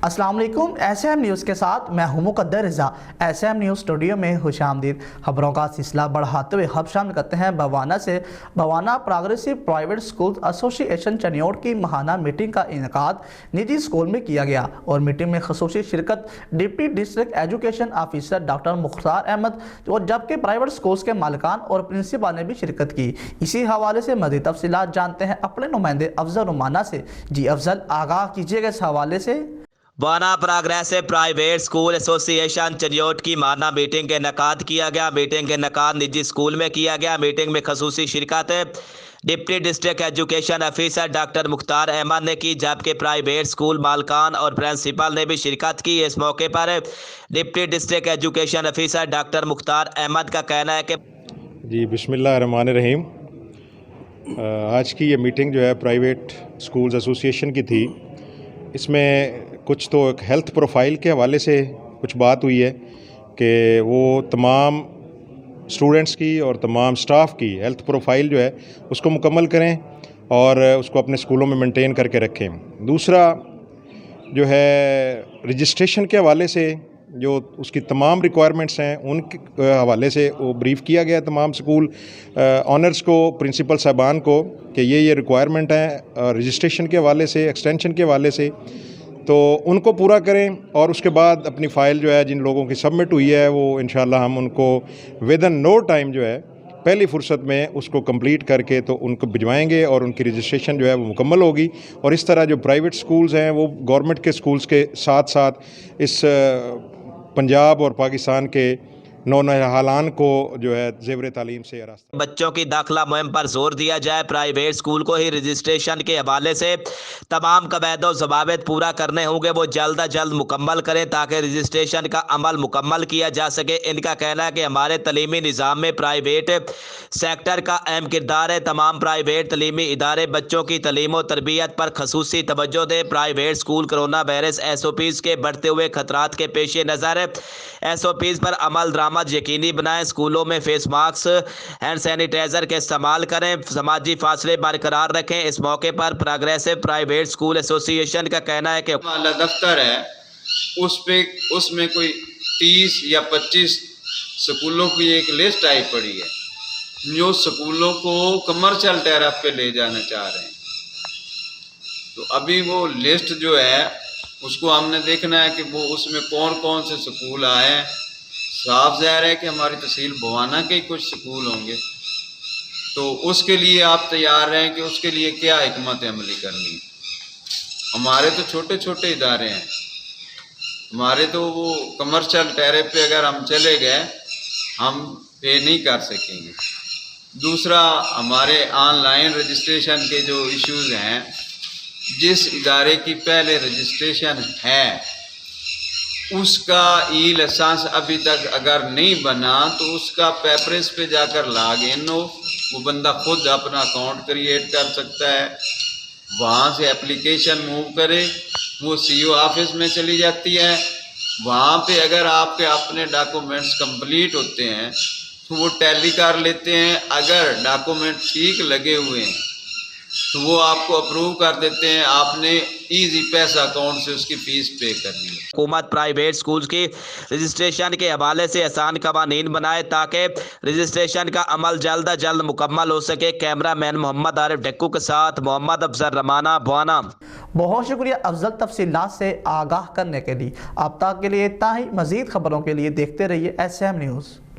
अस्सलाम वालेकुम। SM news के साथ मैं हूं मुकद्दर रज़ा। एसएम न्यूज़ स्टूडियो में खुशामदीद। खबरों का सिलसिला बढ़ाते हुए हम शामिल करते हैं बवाना से। Bawana progressive private school association Chiniot की माहाना मीटिंग का इनेकाद निजी स्कूल में किया गया और मीटिंग में खसूसी शिरकत deputy district education officer doctor Mukhtar Ahmad और जबकि प्राइवेट स्कूल्स के मालिकान और प्रिंसिपल ने भी शिरकत की। इसी हवाले से मज़ीद तफसीलात जानते हैं अपने नुमाइंदे अफजल रुमाना से। जी अफजल, आगाह कीजिएगा इस हवाले से। Bawana progressive private school association Chiniot की माना मीटिंग के इनेकाद किया गया। मीटिंग के इनेकाद निजी स्कूल में किया गया। मीटिंग में खसूसी शिरकत deputy district education officer doctor Mukhtar Ahmad ने की, जबकि प्राइवेट स्कूल मालकान और प्रिंसिपल ने भी शिरकत की। इस मौके पर deputy district education officer doctor Mukhtar Ahmad का कहना है कि जी बिस्मिल्लाह रहमान रहीम। आज की ये मीटिंग जो है प्राइवेट स्कूल्स एसोसिएशन की थी। इसमें कुछ तो एक हेल्थ प्रोफाइल के हवाले से कुछ बात हुई है कि वो तमाम स्टूडेंट्स की और तमाम स्टाफ की हेल्थ प्रोफाइल जो है उसको मुकम्मल करें और उसको अपने स्कूलों में मेंटेन करके रखें। दूसरा जो है रजिस्ट्रेशन के हवाले से जो उसकी तमाम रिक्वायरमेंट्स हैं उनके हवाले से वो ब्रीफ़ किया गया तमाम स्कूल ऑनर्स को, प्रिंसिपल साहबान को कि ये रिक्वायरमेंट हैं रजिस्ट्रेशन के हवाले से, एक्सटेंशन के हवाले से, तो उनको पूरा करें और उसके बाद अपनी फ़ाइल जो है जिन लोगों की सबमिट हुई है वो इंशाल्लाह हम उनको विदिन नो टाइम जो है पहली फुर्सत में उसको कंप्लीट करके तो उनको भिजवाएंगे और उनकी रजिस्ट्रेशन जो है वो मुकम्मल होगी। और इस तरह जो प्राइवेट स्कूल्स हैं वो गवर्नमेंट के स्कूल्स के साथ साथ इस पंजाब और पाकिस्तान के नौनहालान को जो है ज़ेवर तालीम से रास्ता। बच्चों की दाखिला मुहिम पर जोर दिया जाए। प्राइवेट स्कूल को ही रजिस्ट्रेशन के हवाले से तमाम कवायद और ज़वाबित पूरा करने होंगे, वो जल्द अज जल्द मुकम्मल करें ताकि रजिस्ट्रेशन का अमल मुकम्मल किया जा सके। इनका कहना है कि हमारे तलीमी निज़ाम में प्राइवेट सेक्टर का अहम किरदार है। तमाम प्राइवेट तलीमी इदारे बच्चों की तलीम और तरबियत पर खसूसी तवज्जो दें। Private school corona virus SOPs के बढ़ते हुए खतरात के पेश नज़र SOPs पर अमल दरामद यकीनी बनाएं। स्कूलों में फेस मास्क, हैंड सैनिटाइजर के इस्तेमाल करें, समाजी फासले बरकरार रखें। इस मौके पर प्रोग्रेसिव प्राइवेट स्कूल एसोसिएशन का कहना है कि दफ्तर है उसमें कोई 30 या 25 स्कूलों की एक लिस्ट आई पड़ी है जो स्कूलों को कमर्शियल टैरिफ पे ले जाना चाह रहे हैं। तो अभी वो लिस्ट जो है उसको हमने देखना है कि वो उसमें कौन कौन से स्कूल आए। साफ ज़ाहिर है कि हमारी तहसील बवाना के कुछ स्कूल होंगे, तो उसके लिए आप तैयार रहें कि उसके लिए क्या हिकमत अमली करनी है। हमारे तो छोटे छोटे इदारे हैं, हमारे तो वो कमर्शियल टैरिफ पे अगर हम चले गए हम पे नहीं कर सकेंगे। दूसरा, हमारे ऑनलाइन रजिस्ट्रेशन के जो इश्यूज़ हैं, जिस इदारे की पहले रजिस्ट्रेशन है उसका ई-लाइसेंस अभी तक अगर नहीं बना तो उसका पेपरेस पे जाकर लॉग इन हो, वो बंदा खुद अपना अकाउंट क्रिएट कर सकता है, वहाँ से एप्लीकेशन मूव करे, वो CO ऑफिस में चली जाती है। वहाँ पे अगर आपके अपने डॉक्यूमेंट्स कंप्लीट होते हैं तो वो टैली कर लेते हैं। अगर डॉक्यूमेंट ठीक लगे हुए हैं तो वो आपको अप्रूव कर देते हैं, आपने इजी पैसा अकाउंट से उसकी फीस पे करनी है। हुकूमत प्राइवेट स्कूल की रजिस्ट्रेशन के हवाले से आसान कवानीन बनाए ताकि रजिस्ट्रेशन का अमल जल्द अज जल्द मुकम्मल हो सके। कैमरा मैन मोहम्मद आरिफ डक्कू के साथ मोहम्मद अफजल रमाना, बवाना। बहुत शुक्रिया अफजल तफसीलात से आगाह करने के लिए। अब तक के लिए इतना ही। मज़ीद खबरों के लिए देखते रहिए SM न्यूज़।